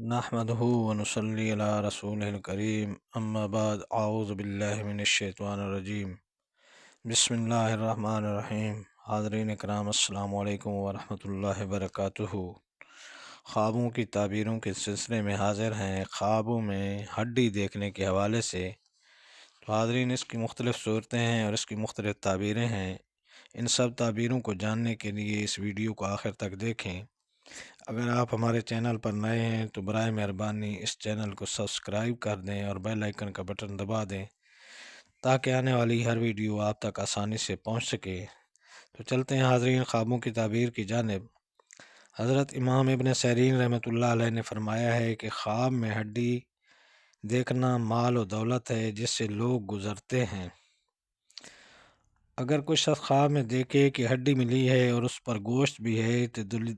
نحمده ونصلي على رسوله الكريم اما بعد اعوذ باللہ من الشیطان الرجیم بسم اللہ الرحمن الرحیم۔ حاضرین اکرام، السلام علیکم ورحمۃ اللہ وبرکاتہ۔ خوابوں کی تعبیروں کے سلسلے میں حاضر ہیں۔ خوابوں میں ہڈی دیکھنے کے حوالے سے تو حاضرین، اس کی مختلف صورتیں ہیں اور اس کی مختلف تعبیریں ہیں۔ ان سب تعبیروں کو جاننے کے لیے اس ویڈیو کو آخر تک دیکھیں۔ اگر آپ ہمارے چینل پر نئے ہیں تو برائے مہربانی اس چینل کو سبسکرائب کر دیں اور بیل آئیکن کا بٹن دبا دیں تاکہ آنے والی ہر ویڈیو آپ تک آسانی سے پہنچ سکے۔ تو چلتے ہیں حاضرین خوابوں کی تعبیر کی جانب۔ حضرت امام ابن سیرین رحمۃ اللہ علیہ نے فرمایا ہے کہ خواب میں ہڈی دیکھنا مال و دولت ہے جس سے لوگ گزرتے ہیں۔ اگر کوئی شخص خواب میں دیکھے کہ ہڈی ملی ہے اور اس پر گوشت بھی ہے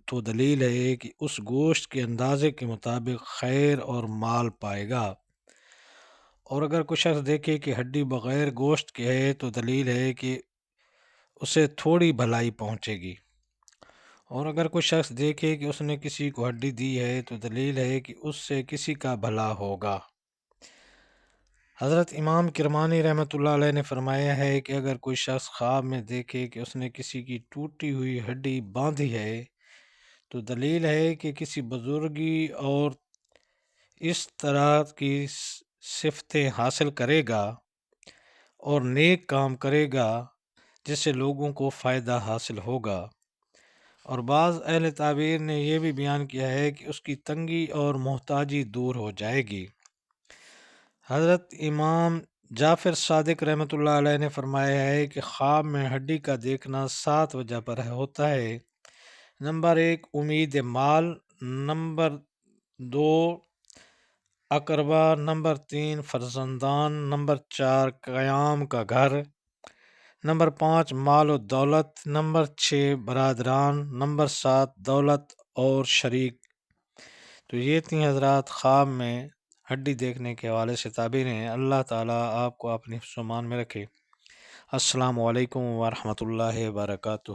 تو دلیل ہے کہ اس گوشت کے اندازے کے مطابق خیر اور مال پائے گا، اور اگر کوئی شخص دیکھے کہ ہڈی بغیر گوشت کے ہے تو دلیل ہے کہ اسے تھوڑی بھلائی پہنچے گی، اور اگر کوئی شخص دیکھے کہ اس نے کسی کو ہڈی دی ہے تو دلیل ہے کہ اس سے کسی کا بھلا ہوگا۔ حضرت امام کرمانی رحمۃ اللہ علیہ نے فرمایا ہے کہ اگر کوئی شخص خواب میں دیکھے کہ اس نے کسی کی ٹوٹی ہوئی ہڈی باندھی ہے تو دلیل ہے کہ کسی بزرگی اور اس طرح کی صفتیں حاصل کرے گا اور نیک کام کرے گا جس سے لوگوں کو فائدہ حاصل ہوگا۔ اور بعض اہل تعبیر نے یہ بھی بیان کیا ہے کہ اس کی تنگی اور محتاجی دور ہو جائے گی۔ حضرت امام جعفر صادق رحمۃ اللہ علیہ نے فرمایا ہے کہ خواب میں ہڈی کا دیکھنا 7 وجہ پر ہوتا ہے۔ نمبر 1 امید مال، نمبر 2 اقربا، نمبر 3 فرزندان، نمبر 4 قیام کا گھر، نمبر 5 مال و دولت، نمبر 6 برادران، نمبر 7 دولت اور شریک۔ تو یہ 3 حضرات خواب میں ہڈی دیکھنے کے حوالے سے تعبیریں ہیں۔ اللہ تعالیٰ آپ کو اپنی حفظ و امان میں رکھے۔ السلام علیکم ورحمۃ اللہ وبرکاتہ۔